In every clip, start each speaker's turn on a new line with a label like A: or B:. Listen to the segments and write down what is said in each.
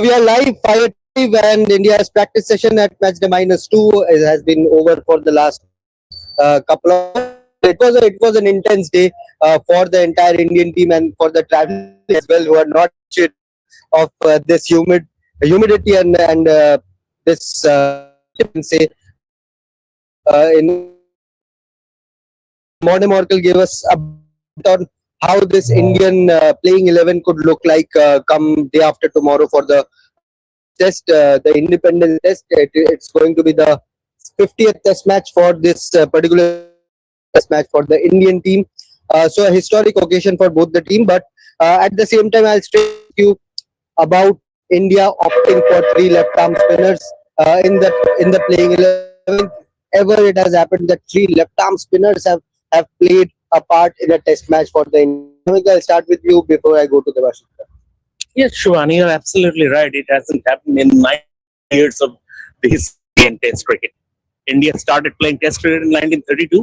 A: We are live, fire live, and India's practice session at match day -2 has been over for the last couple of hours. It was an intense day for the entire Indian team and for the travelers as well, who are not used of this humidity and this you can say in Modern Oracle gave us a bit on how this Indian playing 11 could look like come day after tomorrow for the test, the Independence Test. It's going to be the 50th Test match for this particular Test match for the Indian team. So a historic occasion for both the team. But at the same time, I'll stress you about India opting for three left-arm spinners in the playing 11. Ever it has happened that three left-arm spinners have played a part in a Test match for the Indian. I'll start with you before I go to the Washington.
B: Yes, Shivani, you're absolutely right. It hasn't happened in 9 years of the history in Test cricket. India started playing Test cricket in 1932.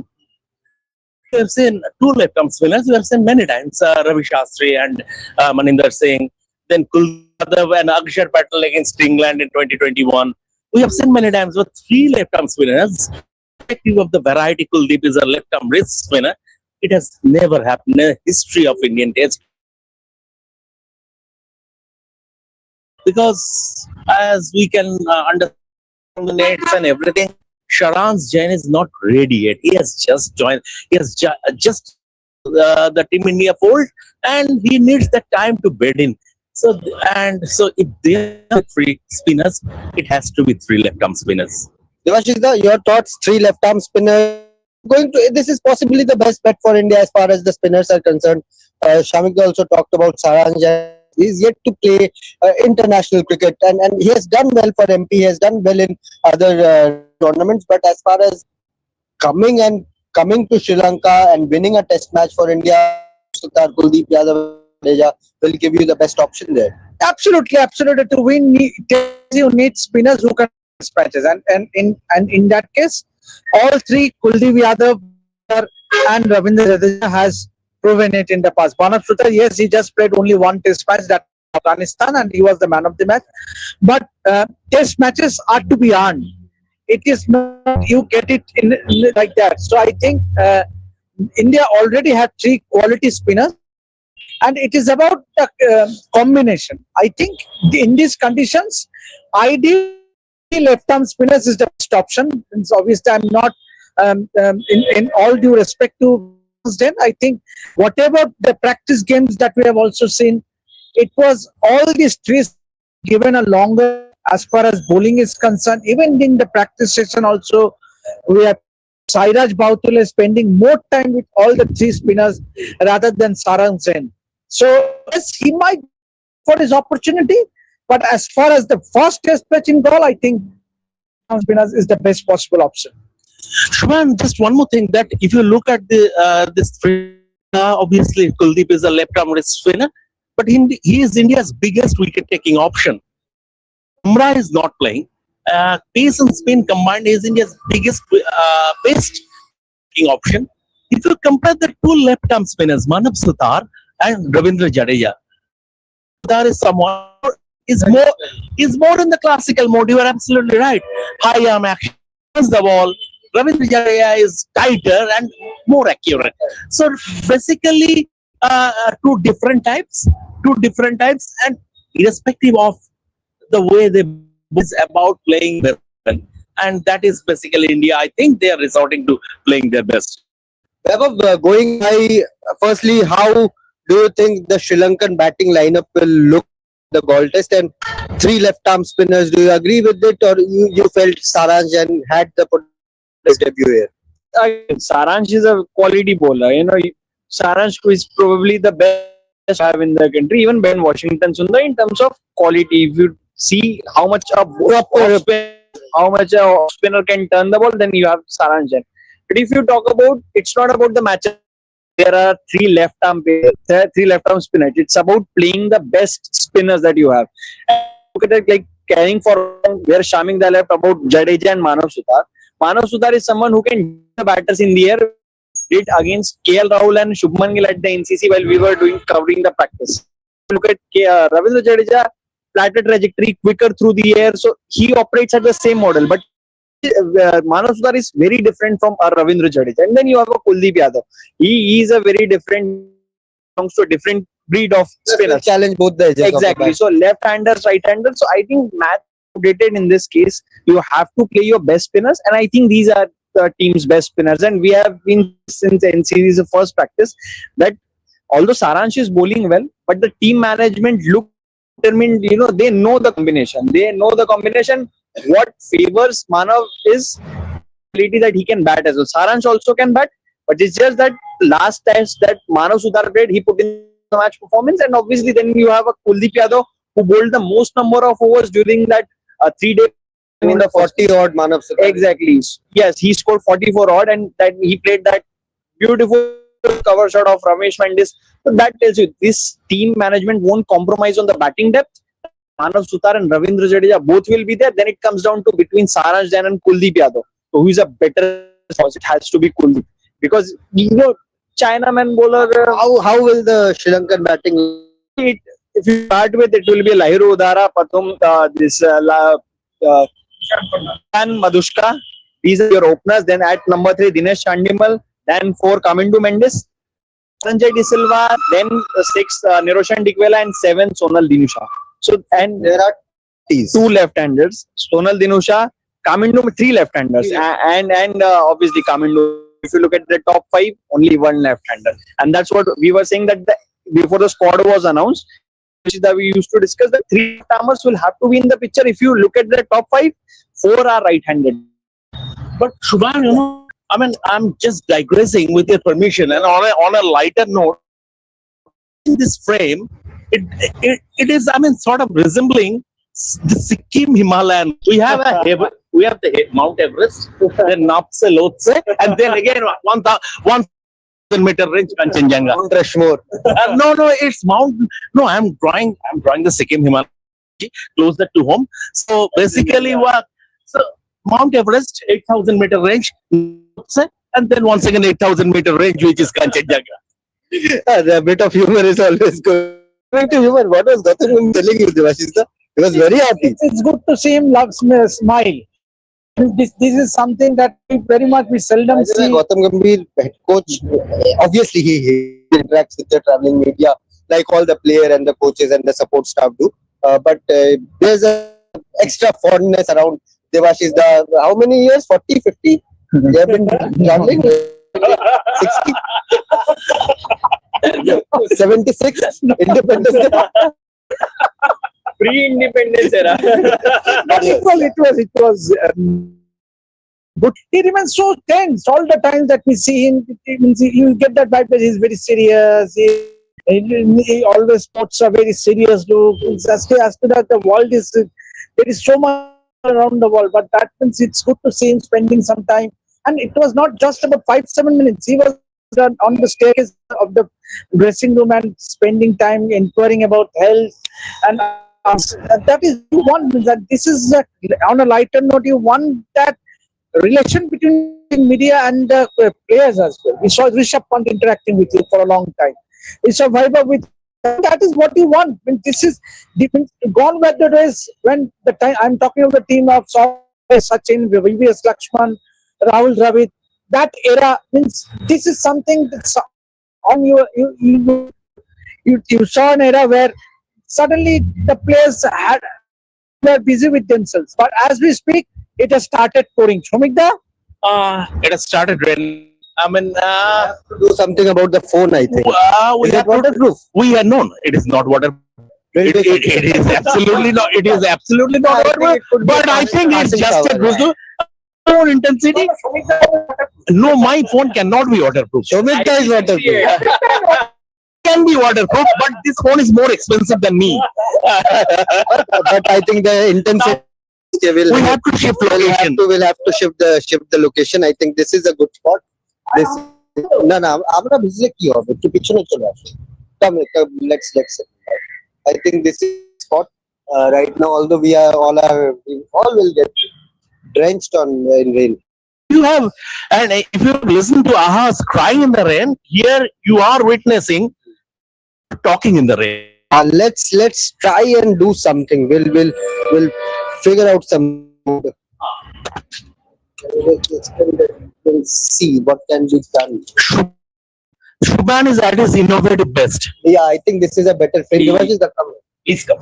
B: We have seen two left-arm spinners. We have seen many times Ravi Shastri and Maninder Singh. Then Kuldeep and Akshar Patel against England in 2021. We have seen many times with three left-arm spinners. Irrespective of the variety, Kuldeep is a left-arm wrist spinner. It has never happened in the history of Indian Test. Because as we can understand the nets and everything, Sharan's Jain is not ready yet. He has just joined. He has just the Team India fold, and he needs the time to bed in. So if they are three spinners, it has to be three left-arm spinners.
A: Devashita, your thoughts? Three left-arm spinners. This is possibly the best bet for India as far as the spinners are concerned. Shamik also talked about Saranjan. He's yet to play international cricket, and he has done well for MP. He has done well in other tournaments. But as far as coming to Sri Lanka and winning a Test match for India, Sutar, Kuldeep Yadav will give you the best option there.
C: Absolutely. To win, you need spinners who can dispatches, and in that case, all three, Kuldeep Yadav and Ravindra Jadeja, has proven it in the past. Banav Sutar, yes, he just played only one Test match, that Afghanistan, and he was the man of the match. But Test matches are to be earned. It is not you get it in like that. So I think India already had three quality spinners, and it is about the combination. I think in these conditions, ideally left-arm spinners is the best option. It's obviously I'm not in all due respect to them. I think whatever the practice games that we have also seen, it was all these three given a longer as far as bowling is concerned. Even in the practice session also, we have Sairaj Bhautule spending more time with all the three spinners rather than Sarang Sen. So yes, he might for his opportunity, but as far as the first Test match in goal, I think spinners is the best possible option.
B: Shubhan, just one more thing, that if you look at this three, obviously Kuldeep is a left-arm wrist spinner, but he is India's biggest wicket-taking option. Umrah is not playing. Pace and spin combined is India's biggest best taking option. If you compare the two left-arm spinners, Manav Sutar and Ravindra Jadeja, Sutar is someone is more in the classical mode. You are absolutely right. High arm action, the ball. Ravindra Jadeja is tighter and more accurate. So basically, two different types, and irrespective of the way they is about playing their best. And that is basically India. I think they are resorting to playing their best.
A: Vaibhav, going by, firstly, how do you think the Sri Lankan batting lineup will look the Galle Test, and three left-arm spinners? Do you agree with it, or you felt Saranjan had the debut here?
D: Saranj is a quality bowler. Saranj is probably the best I have in the country. Even Ben Washington Sundar, in terms of quality, if you see how much a spinner can turn the ball, then you have Saranjan. But if you talk about, it's not about the match. There are three left-arm spinners. It's about playing the best spinners that you have. And look at it, like carrying for where Shamik left about Jadeja and Manav Sutar. Manav Sutar is someone who can hit the batters in the air. Did against KL Rahul and Shubman Gill at the NCC while we were covering the practice. Look at Ravindra Jadeja flatter trajectory, quicker through the air. So he operates at the same model. But Manav Sudar is very different from our Ravindra Jadeja. And then you have a Kuldeep Yadav. He is a very different, belongs to a different breed of spinners.
A: Challenge both the edges.
D: Exactly. So left-handers, right-handers. So I think match updated in this case. You have to play your best spinners, and I think these are the team's best spinners. And we have been since in series of first practice that although Saransh is bowling well, but the team management look determined. You know, they know the combination. They know the combination. What favors Manav is ability that he can bat as well. Saransh also can bat, but it's just that last test that Manav Sudar played, he put in the match performance, and obviously then you have a Kuldeep Yadav who bowled the most number of overs during that 3-day.
A: In the 40 odd Manav Sudar.
D: Exactly. Yes, he scored 44 odd, and that he played that beautiful cover shot of Ramesh Mendis. So that tells you this team management won't compromise on the batting depth. Manav Sudar and Ravindra Jadeja both will be there. Then it comes down to between Saransh Jain and Kuldeep Yadav. So who is a better choice? It has to be Kuldeep, because you know Chinaman bowler.
A: How will the Sri Lankan batting?
D: If you start with, it will be Lahiru Udara, Patum, and Madushka. These are your openers. Then at number 3, Dinesh Chandimal. Then 4, Kamindu Mendes. Sanjay De Silva. Then 6, Niroshan Dikwela, and 7, Sonal Dinusha. So, and
A: There are these.
D: 2 left-handers. Sonal Dinusha, Kamindu, 3 left-handers, and obviously Kamindu. If you look at the top 5, only 1 left-hander, and that's what we were saying that before the squad was announced. That we used to discuss that 3 left-armers will have to be in the picture. If you look at the top 5, 4 are right-handed.
B: But Shubham, you know, I mean, I'm just digressing with your permission, and on a lighter note, in this frame, it is, I mean, sort of resembling the Sikkim Himalayan. We have the Mount Everest, then Napse Lhotse, and then again 1,000-meter range Kanchenjunga.
A: Mount Rushmore.
B: No, it's Mount. No, I'm drawing the Sikkim Himalayan closer to home. So basically, so Mount Everest, 8,000-meter range, and then once again 8,000-meter range, which is Kanchenjunga.
A: The bit of humor is always good. Bit of humor. What was Gautam telling you, Devashis? He was very happy.
C: It's good to see him smile. This is something that we seldom see.
A: Gautam Gambhir, head coach, obviously he interacts with the traveling media like all the player and the coaches and the support staff do. But there's a extra fondness around Devashis. How many years? 40, 50? They have been traveling? 60? 76? Independence Day?
D: Pre-independence era.
C: But it was good. He remains so tense all the time that we see him. You get that vibe that he's very serious. He always puts a very serious look. As to that, the world is, there is so much around the world, but that means it's good to see him spending some time. And it was not just about 5-7 minutes. He was on the staircase of the dressing room and spending time inquiring about health, and that is you want that. This is on a lighter note. You want that relation between media and players as well. We saw Rishabh Pant interacting with you for a long time. We saw Vaibhav with. That is what you want. When this is gone by the days when the time I'm talking of the team of Sachin, VVS Lakshman, Rahul Dravid. That era means this is something that's on you saw an era where suddenly the players were busy with themselves. But as we speak, it has started pouring. Shomikda?
B: It has started raining. I mean,
A: To do something about the phone, I think.
B: we
A: Is
B: have
A: it waterproof?
B: We are known. It is not waterproof. It is absolutely not. It is absolutely not waterproof. But I think it's just a good phone intensity. No, my phone cannot be waterproof.
A: Shomikda is waterproof.
B: Can be waterproof, but this phone is more expensive than me.
A: But I think the intensity
B: We have to shift location.
A: we'll have to shift the location. I think this is a good spot. This আমরা ভিজলে কি হবে একটু পিছনে চলে আসো come let's I think this is spot right now, although we all will get drenched in rain.
B: You have, and if you listen to Aha's crying in the rain, here you are witnessing talking in the rain.
A: Let's try and do something. We'll figure out some. We'll see what can be done.
B: Shubman is at his innovative best.
A: Yeah, I think this is a better frame.
B: He-
A: Devash is the cover.
B: He's come.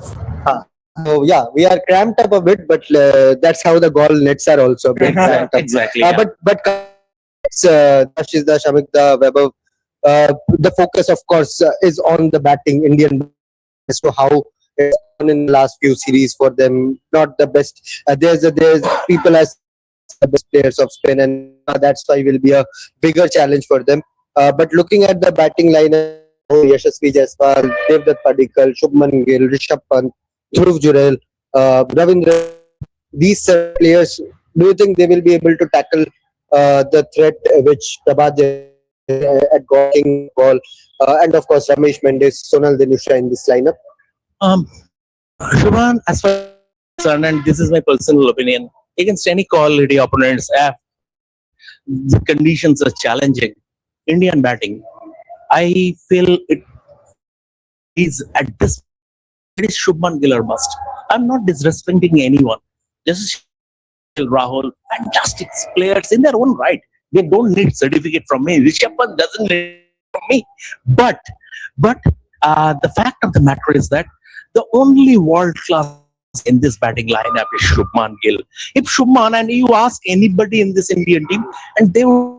A: So yeah, we are cramped up a bit, but that's how the goal nets are also a bit cramped up.
B: Exactly.
A: But Dashizda, Shamikda, Weber, the focus of course is on the batting Indian as to how it's gone in the last few series for them. Not the best. There's people as the best players of spin, and that's why will be a bigger challenge for them. But looking at the batting lineup, Yashasvi Jaiswal, Devdutt Padikkal, Shubman Gill, Rishabh Pant, Dhruv Jurel, Ravindra, these players, do you think they will be able to tackle the threat which Prabhat at King Ball, and of course Ramesh Mendes, Sonal Dinusha in this lineup?
B: Um, Shubman, as far as I'm concerned, and this is my personal opinion, against any quality opponents, the conditions are challenging. Indian batting, I feel it is at this. It is Shubman Gill or bust. I'm not disrespecting anyone. Just Rahul, fantastic players in their own right. They don't need certificate from me. Rishabh Pant doesn't need it from me. But the fact of the matter is that the only world class in this batting lineup is Shubman Gill. If Shubman, and you ask anybody in this Indian team, and they would,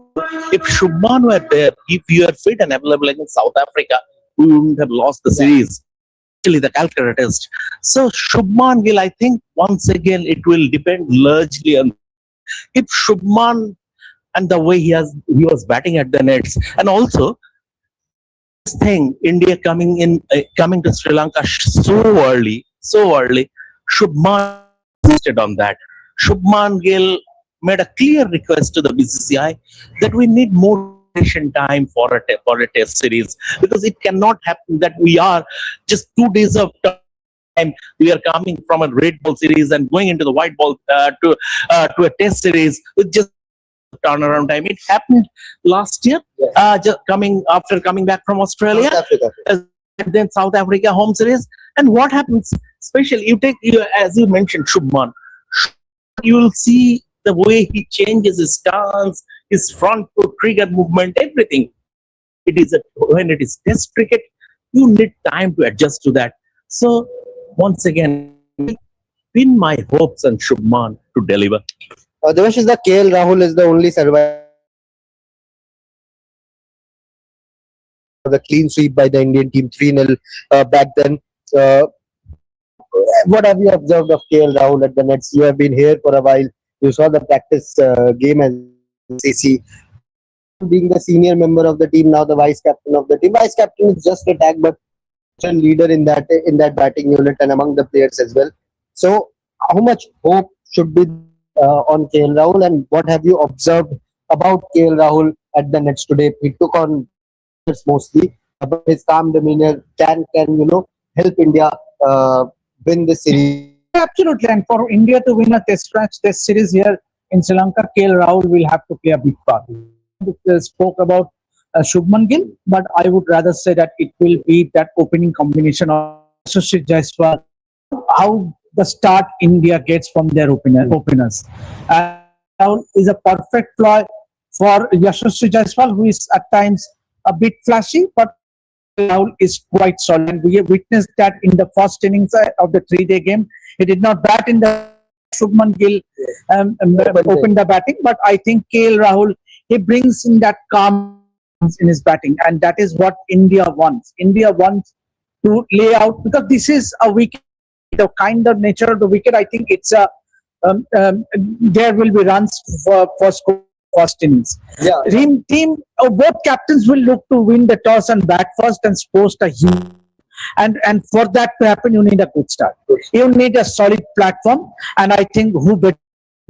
B: if Shubman were there, if you are fit and available against South Africa, we wouldn't have lost the series. Actually, the Calcutta test. So Shubman Gill, I think once again it will depend largely on if Shubman and the way he was batting at the nets, and also this thing India coming to Sri Lanka so early. Shubman insisted on that. Shubman Gill made a clear request to the BCCI that we need more time for a test series, because it cannot happen that we are just 2 days of time we are coming from a red ball series and going into the white ball to a test series with just turnaround time. It happened last year, just coming back from Australia,
A: South Africa.
B: and then South Africa home series. And what happens? Especially as you mentioned, Shubman. You will see the way he changes his stance, his front foot trigger movement, everything. When it is test cricket, you need time to adjust to that. So once again, pin my hopes on Shubman to deliver.
A: Devash is the KL Rahul is the only survivor. The clean sweep by the Indian team 3-0 back then. Uh, what have you observed of KL Rahul at the nets? You have been here for a while. You saw the practice game as CC. Being the senior member of the team, now the vice captain of the team. Vice captain is just a tag, but leader in that batting unit and among the players as well. So, how much hope should be on KL Rahul, and what have you observed about KL Rahul at the nets today? He took on mostly, but his calm demeanor can help India win the series.
C: Absolutely, and for India to win a test series here in Sri Lanka, KL Rahul will have to play a big part. Spoke about Shubman Gill, but I would rather say that it will be that opening combination of Yashasvi Jaiswal, how the start India gets from their openers. And Rahul is a perfect ploy for Yashasvi Jaiswal, who is at times a bit flashy, but Rahul is quite solid. And we have witnessed that in the first innings of the 3-day game. He did not bat in the Shubman Gill opened the batting, but I think KL Rahul, he brings in that calm in his batting, and that is what India wants. India wants to lay out, because this is a wicket, the kind of nature of the wicket. I think it's a there will be runs for score first innings.
A: Yeah,
C: Both captains will look to win the toss and bat first and post a huge. And for that to happen, you need a good start. You need a solid platform, and I think who better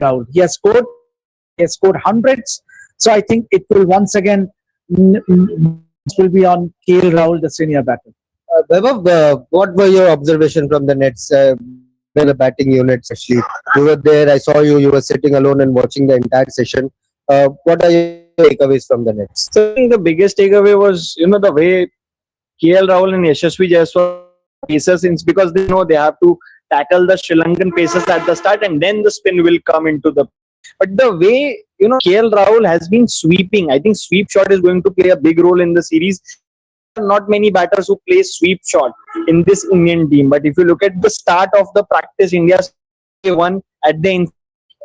C: Rahul? He has scored hundreds. So I think it will once again will be on KL Rahul, the senior batter.
A: Vaibhav, what were your observation from the nets? The batting units, actually, you were there. I saw you. You were sitting alone and watching the entire session. What are your takeaways from the nets?
D: So I think the biggest takeaway was, the way KL Rahul and Yashasvi Jaiswal pacers, since because they know they have to tackle the Sri Lankan pacers at the start, and then the spin will come into the. But the way KL Rahul has been sweeping, I think sweep shot is going to play a big role in the series. Not many batters who play sweep shot in this Indian team. But if you look at the start of the practice, India's won at the end.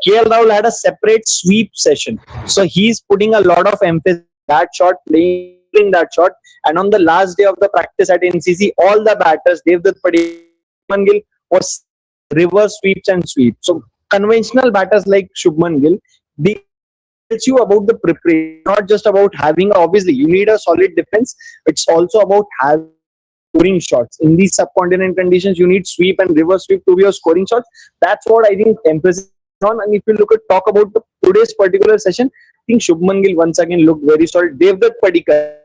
D: KL Rahul had a separate sweep session, so he's putting a lot of emphasis on that shot, playing that shot. And on the last day of the practice at NCC, all the batters, Devdutt Padikkal, Shubman Gill, was reverse sweeps and sweeps. So conventional batters like Shubman Gill, they tells you about the preparation, not just about having. Obviously, you need a solid defense. It's also about having scoring shots. In these subcontinent conditions, you need sweep and reverse sweep to be your scoring shots. That's what I think emphasis on. And if you talk about today's particular session, I think Shubman Gill once again looked very solid. Devdutt Padikkal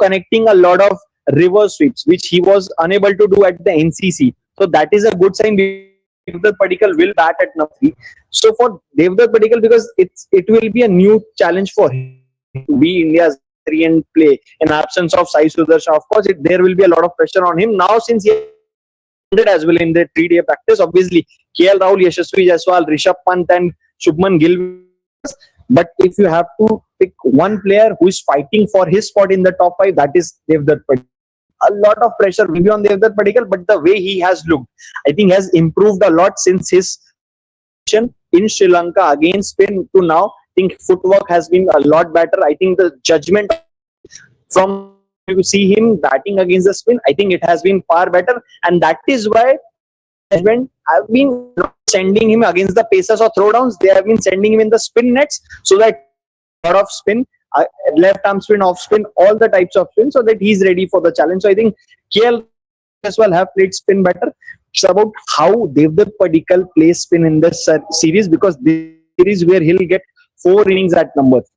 D: connecting a lot of reverse sweeps, which he was unable to do at the NCC. So that is a good sign. Devdutt Padikkal will bat at number 3. So for Devdutt Padikkal, because it will be a new challenge for him to be India's and play in absence of Sai Sudarshan. Of course, there will be a lot of pressure on him now, since he did as well in the 3-day practice. Obviously, KL Rahul, Yashasvi Jaiswal, Rishabh Pant and Shubman Gill. But if you have to pick one player who is fighting for his spot in the top 5, that is Devdutt Padikkal. A lot of pressure will be on Devdutt Padikkal, but the way he has looked, I think, has improved a lot since his in Sri Lanka against spin to now. I think footwork has been a lot better. I think the judgment from you see him batting against the spin, I think it has been far better, and that is why management have been not sending him against the pacers or throwdowns. They have been sending him in the spin nets, so that a lot of spin, left arm spin, off spin, all the types of spin, so that he's ready for the challenge. So I think KL as well have played spin better. It's about how Devdutt Padikkal plays spin in this series, because this series where he'll get 4 innings at number 3.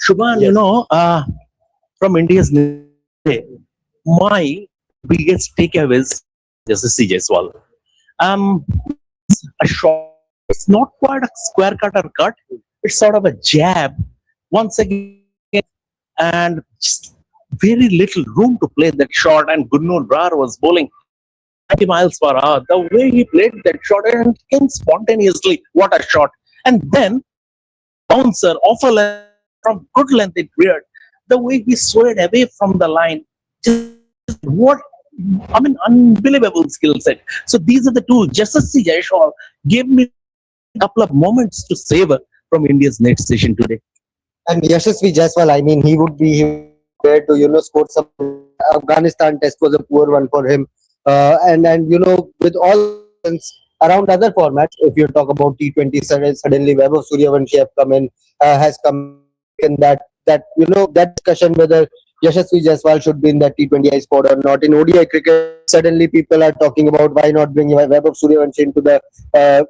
B: Shubman,
D: Yes.
B: From India's my biggest takeaway is Yashasvi Jaiswal. A shot. It's not quite a square cut or cut. It's sort of a jab. Once again, and just very little room to play that shot. And Gurnur Brar was bowling 90 miles per hour. The way he played that shot, and came spontaneously, what a shot! And then bouncer off a length, from good length it cleared. The way he swayed away from the line, just what unbelievable skill set. So these are the two. Yashasvi Jaiswal gave me a couple of moments to savor from India's next session today.
A: And Yashasvi Jaiswal, I mean, he would be there to score some. Afghanistan test was a poor one for him, and with all around other formats, if you talk about T20, suddenly Vaibhav Suryavanshi has come in that discussion whether Yashasvi Jaiswal should be in that T20I squad or not. In ODI cricket, suddenly people are talking about why not bring Vaibhav Suryavanshi into the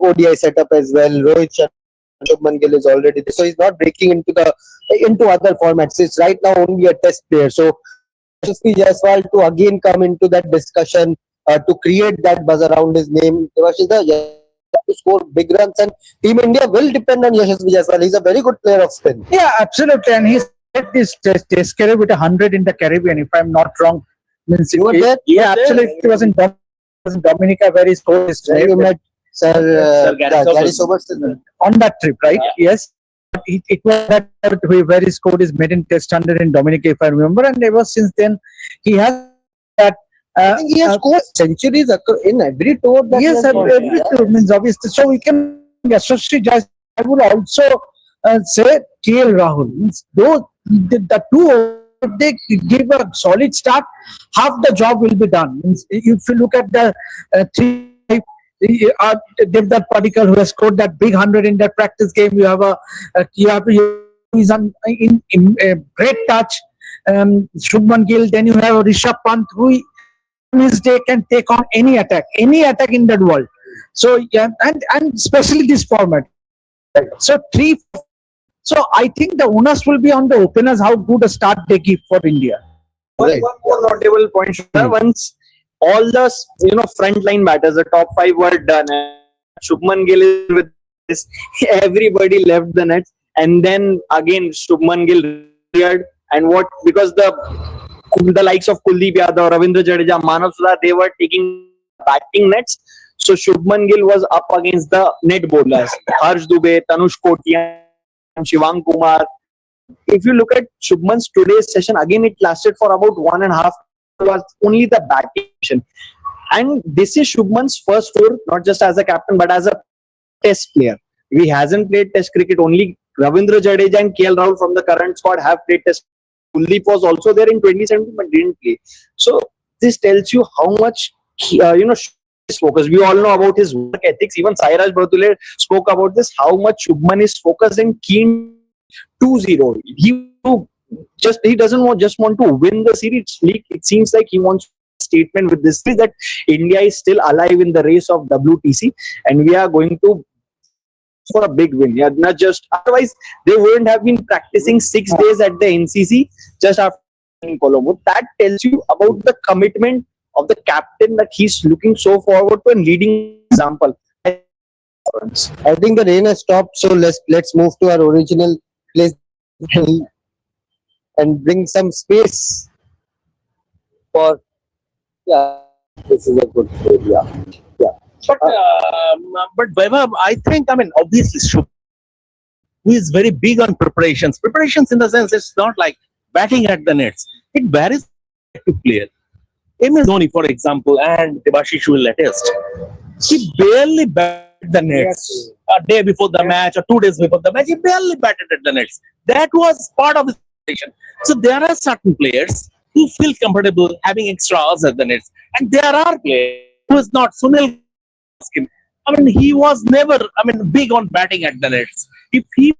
A: ODI setup as well. Rohit Sharma, Shubman Gill is already there, so he's not breaking into other formats. It's right now only a test player. So Yashasvi Jaiswal to again come into that discussion, to create that buzz around his name. To score big runs, and Team India will depend on Yashasvi Jaiswal. He's a very good player of spin.
C: Yeah, absolutely. And he's had this test career with 100 in the Caribbean, if I'm not wrong. Means
A: You were there?
C: Yeah, absolutely. It was in Dominica where he scored his
A: Then you met Sir Gary Soberson
C: on that trip, right? Yes. It was that where he scored his maiden test 100 in Dominica, if I remember. And ever since then, he has that.
A: I think he has scored centuries in every tour.
C: Yes, every tour means obviously. So we can Yashasvi Jaiswal. I would also say KL Rahul. Means though the two, if they give a solid start, half the job will be done. Means if you look at the 3. Devdutt Padikkal, who has scored that big 100 in that practice game. You have he's in a great touch. Shubman Gill. Then you have Rishabh Pant, who his day can take on any attack in that world. So yeah, and especially this format. So 3. So I think the onus will be on the openers how good a start they give for India.
A: Right.
D: One more notable point. Once all the frontline batters, the top 5 were done, and Shubman Gill is with this. Everybody left the nets, and then again Shubman Gill cleared, and because the the likes of Kuldeep Yadav, Ravindra Jadeja, Manav Sudha, they were taking batting nets. So Shubman Gill was up against the net bowlers, Harsh Dubey, Tanush Kotian, Shivang Kumar. If you look at Shubman's today's session, again it lasted for about 1.5 hours. Was only the batting session. And this is Shubman's first tour, not just as a captain, but as a test player. He hasn't played test cricket. Only Ravindra Jadeja and KL Rahul from the current squad have played test. Kuldeep was also there in 2017 but didn't play. So this tells you how much his focus. We all know about his work ethics. Even Sairaj Bhattule spoke about this. How much Shubman is focused and keen 2-0. He doesn't just want to win the series. It seems like he wants a statement with this is that India is still alive in the race of WTC and we are going to for a big win. Yeah, not just otherwise they wouldn't have been practicing 6 days at the NCC just after in Colombo. That tells you about the commitment of the captain that he's looking so forward to and leading example.
A: I think the rain has stopped, so let's move to our original place and bring some space for this is a good area.
B: But Vaibhav, I think, obviously, who is very big on preparations. Preparations in the sense it's not like batting at the nets. It varies to player. MS Dhoni, for example, and Debashish will attest. He barely batted the nets a day before the match or 2 days before the match. He barely batted at the nets. That was part of his preparation. So there are certain players who feel comfortable having extra hours at the nets, and there are players who is not. Sunil, he was never, big on batting at the nets. If he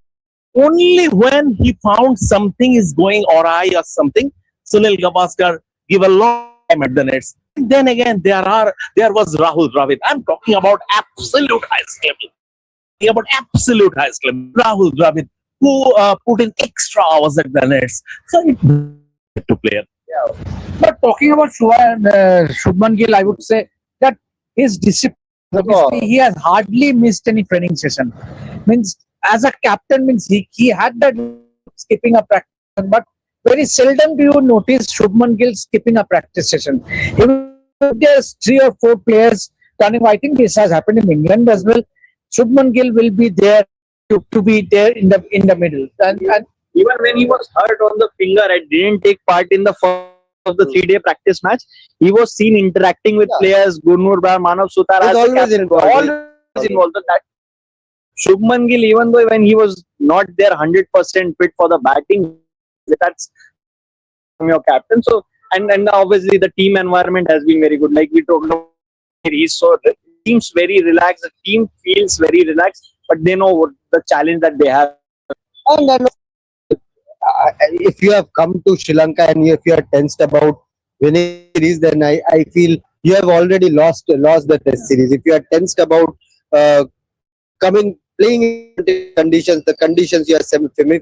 B: only when he found something is going awry or something, Sunil Gavaskar give a long time at the nets. And then again, there was Rahul Dravid. I'm talking about absolute highest level. Rahul Dravid, who put in extra hours at the nets. So it to player.
C: But talking about Shubman Gill, I would say that his discipline, he has hardly missed any training session. Means as a captain, means he had that skipping a practice, but very seldom do you notice Shubman Gill skipping a practice session. Even if there's 3 or 4 players turning, I think this has happened in England as well. Shubman Gill will be there to be there in the middle. And
D: even when he was hurt on the finger and didn't take part in the first of the 3-day practice match, he was seen interacting with players. Gurnur Bhai, Manav Sutar, always involved. That Shubman Gill, even though when he was not there 100% fit for the batting, that's from your captain. So and obviously the team environment has been very good. Like we talked about, the team's very relaxed. The team feels very relaxed, but they know what the challenge that they have.
A: And then if you have come to Sri Lanka and if you are tensed about winning series, then I feel you have already lost the test series. If you are tensed about playing in conditions, the conditions you are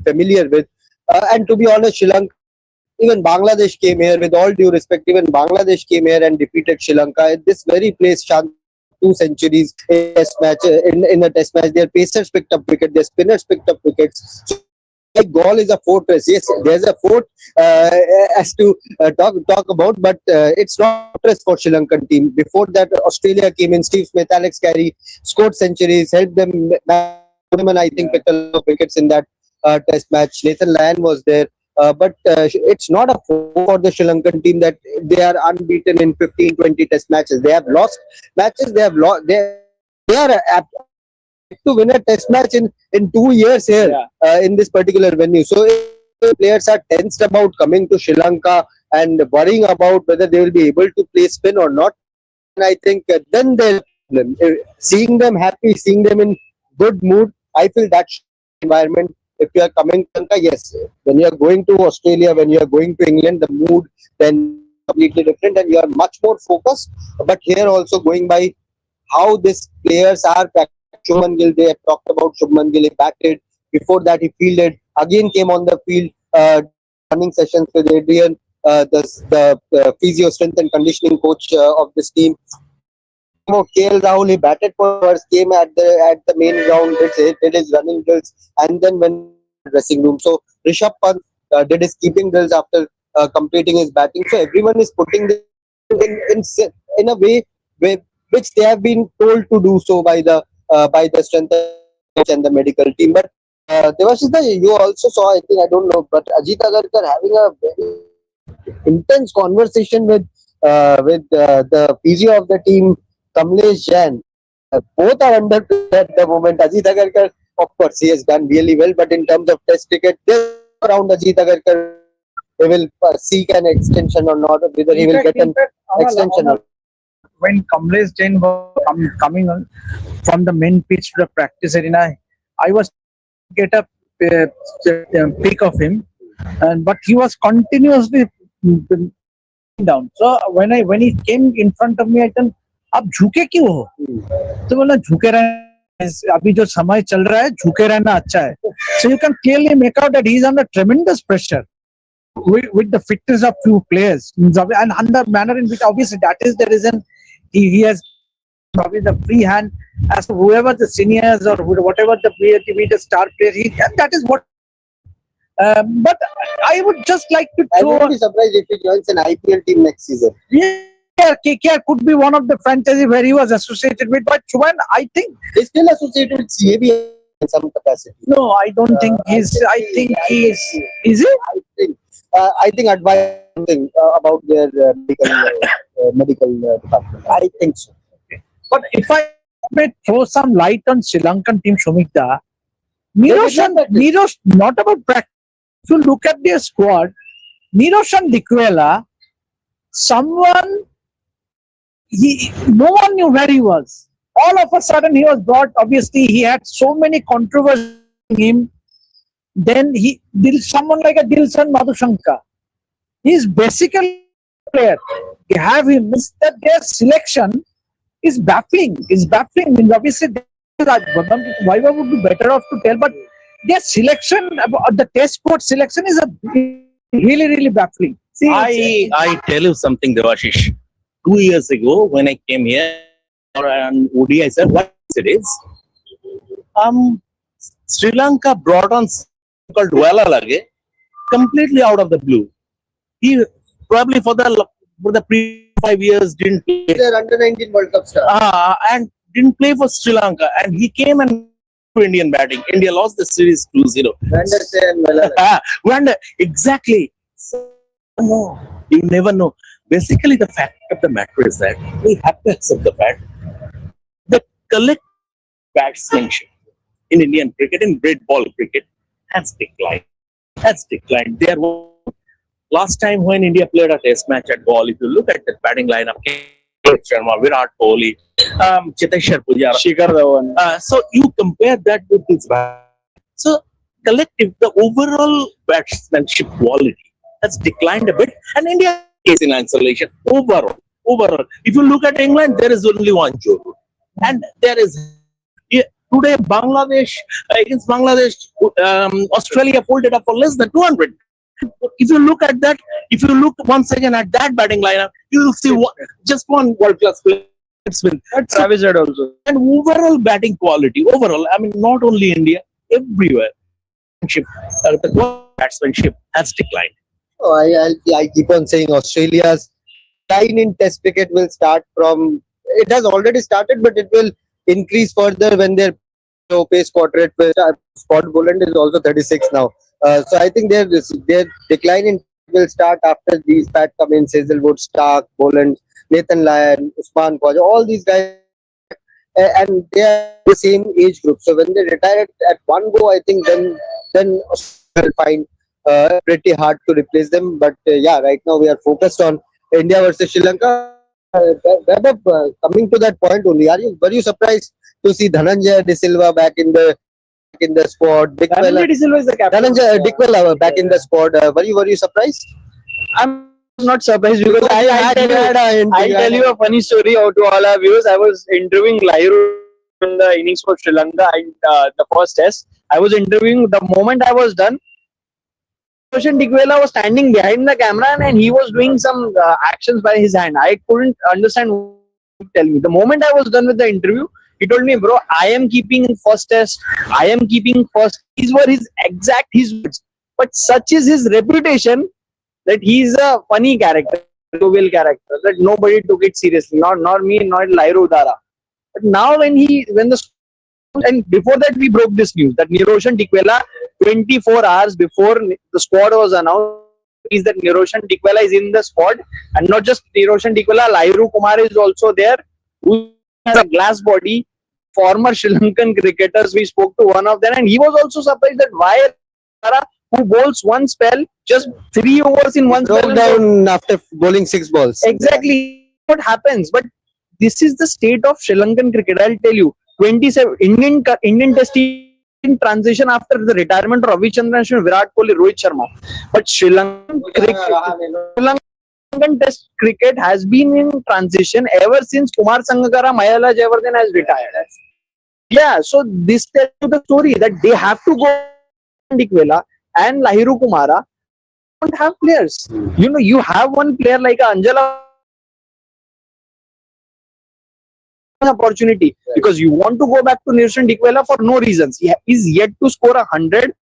A: familiar with, and to be honest, Sri Lanka, even Bangladesh came here, with all due respect, even Bangladesh came here and defeated Sri Lanka at this very place. 2 centuries in a test match. In a test match, their pacers picked up wicket, their spinners picked up wickets. So, like Galle is a fortress. Yes, there's a fort as to talk about, but it's not a fortress for Sri Lankan team. Before that, Australia came in. Steve Smith, Alex Carey scored centuries, helped them. I think picked a lot of wickets in that test match. Nathan Lyon was there. But it's not a fort for the Sri Lankan team that they are unbeaten in 15-20 test matches. They have lost matches. They are to win a test match in 2 years here in this particular venue. So if players are tensed about coming to Sri Lanka and worrying about whether they will be able to play spin or not, and I think then they'll seeing them happy, seeing them in good mood, I feel that environment. If you are coming to Lanka, yes, when you are going to Australia, when you are going to England, the mood then completely different and you are much more focused. But here also going by how these players are. Shubman Gill, they have talked about Shubman Gill. He batted. Before that, he fielded. Again, came on the field. Running sessions with Adrian, the physio, strength and conditioning coach of this team. KL Rahul, he batted first, came at the main ground, did his running drills, and then went to the dressing room. So Rishabh Pant did his keeping drills after completing his batting. So everyone is putting this in a way which they have been told to do so by the strength and the medical team. But Devashita, you also saw, I think, I don't know, but Ajit Agarkar having a very intense conversation with the physio of the team, Kamlesh Jain. Both are under pressure at the moment. Ajit Agarkar, of course, he has done really well, but in terms of Test cricket, there's around Ajit Agarkar, he will seek an extension or not, whether he will get an extension or
C: when Kamlesh Jain was coming on from the main pitch to the practice arena, I was get a pic of him, and but he was continuously down. So when he came in front of me, I said, "आप झुके क्यों हो?" तो बोला झुके रहना, अभी जो समय चल रहा है झुके रहना अच्छा है. So you can clearly make out that he is under tremendous pressure with the fitness of few players and under manner in which obviously that is the reason he has probably the free hand as to whoever the seniors or whatever the star player and that is what. But I would just like to
A: I
C: throw.
A: wouldn't be surprised if he joins an IPL team next season.
C: KKR could be one of the franchises where he was associated with, but Chuban, I think
A: He's still associated with CAB in some capacity.
C: no, I don't think he's. I think he is. Is he?
A: I think advise something about their medical department. I think so.
C: But if I may throw some light on Sri Lankan team, Shomikta, Nirosh, not about practice. If you look at their squad, Niroshan Dikwela, someone, no one knew where he was. All of a sudden, he was brought. Obviously, he had so many controversies in him. Then someone like a Dilshan Madhushankar. He's basically a player. You have him. That their selection is baffling. Is baffling. Means obviously, Vaiva would be better off to tell, but their selection, the test sport selection is really, really baffling. See,
B: I tell you something, Devashish. 2 years ago, when I came here on ODI, I said, what it is? Sri Lanka brought on called Dwala Lage completely out of the blue. He probably for the previous 5 years didn't play.
A: They're under 19 World Cup star.
B: And didn't play for Sri Lanka, and he came and to Indian batting. India lost the series 2-0. Exactly. So, no, you never know. Basically, the fact of the matter is that we have to accept the fact that collective batsmanship in Indian cricket, in red ball cricket, has declined. There was last time when India played a test match at ball, if you look at the batting lineup, Rohit Sharma, Virat Kohli, Cheteshwar Pujara,
D: Shikhar Dhawan.
B: so you compare that with this bat. So collective, the overall batsmanship quality has declined a bit, and India is in isolation overall. If you look at England, there is only one Jurel, and there is today Bangladesh against Bangladesh, Australia pulled it up for less than 200. If you look at that, if you look once again at that batting lineup, you will see just one world-class player.
D: Travis Head also.
B: And overall batting quality, I mean, not only India, everywhere, the batsmanship has declined.
A: Oh, I keep on saying Australia's line in Test cricket will start from. It has already started, but it will increase further when their pace quartet Scott Boland is also 36 now. So I think their decline in will start after these Pat Cummins, Hazelwood, Stark, Boland, Nathan Lyon, Usman Khwaja, all these guys, and they are the same age group. So when they retire at one go, I think then Australia will find pretty hard to replace them. But yeah, right now we are focused on India versus Sri Lanka. Coming to that point only, were you surprised to see Dhananjay De Silva back in the squad?
D: Dhananjay De Silva is the captain.
A: Dhananjay Dikwela back in the squad. Were you surprised?
D: I'm not surprised because I'll tell you a funny story to all our viewers. I was interviewing Lahiri in the innings for Sri Lanka and the first test. I was interviewing. The moment I was done, Roshan Dikwela was standing behind the camera and he was doing some actions by his hand. I couldn't understand what he was telling me. The moment I was done with the interview, he told me, bro, I am keeping first test. I am keeping first. These were his words. But such is his reputation that he's a funny character, jovial character, that nobody took it seriously. Not me, not Lairu Dara. But now when the and before that we broke this news that Niroshan Dikwela 24 hours before the squad was announced is that Niroshan Dikwela is in the squad, and not just Niroshan Dikwela, Lairu Kumar is also there, who has a glass body. Former Sri Lankan cricketers, we spoke to one of them, and he was also surprised that why Dara, who bowls one spell, just 3 overs in one
A: Broke
D: spell.
A: down after bowling 6 balls.
D: Exactly what happens. But this is the state of Sri Lankan cricket. I'll tell you, 27 Indian Test team in transition after the retirement of Ravichandran Ashwin, Virat Kohli, Rohit Sharma. But Sri Lankan Test cricket has been in transition ever since Kumar Sangakkara, Mayala Jayawardene has retired. Yeah, so this tells you the story that they have to go Dikwela and Lahiru Kumara don't have players. You have one player like Anjala opportunity because you want to go back to Niroshan Dikwela for no reasons. He is yet to score 100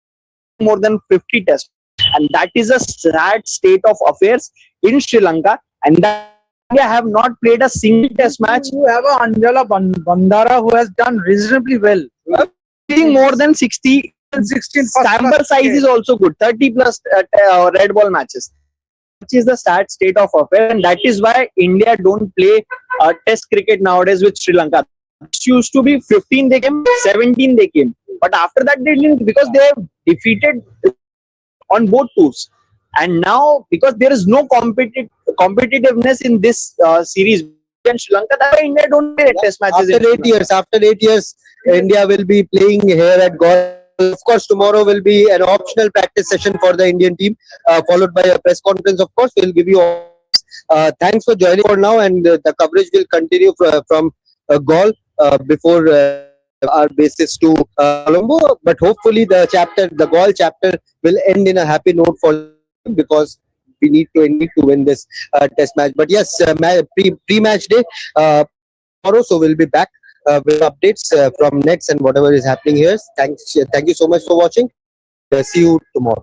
D: more than 50 tests, and that is a sad state of affairs in Sri Lanka, and that India have not played a single test match.
C: You have a Anjala Bandara who has done reasonably well.
D: Playing more than 60
C: 16
D: sample size is also good, 30 plus red ball matches, which is the sad state of affairs, and that is why India don't play test cricket nowadays with Sri Lanka. It used to be 15 they came, 17 they came, but after that they didn't, because they have defeated on both tours. And now because there is no competitiveness in this series in Sri Lanka, that's why India don't play test matches.
A: After 8 years, India will be playing here at Galle. Of course, tomorrow will be an optional practice session for the Indian team, followed by a press conference. Of course, we'll give you all. Thanks for joining for now, and the coverage will continue from Galle before our bases to Colombo. But hopefully, the Galle chapter, will end in a happy note for them, because we need to win this test match. But yes, pre-match day tomorrow, so we'll be back with updates from nets and whatever is happening here. Thank you so much for watching. See you tomorrow.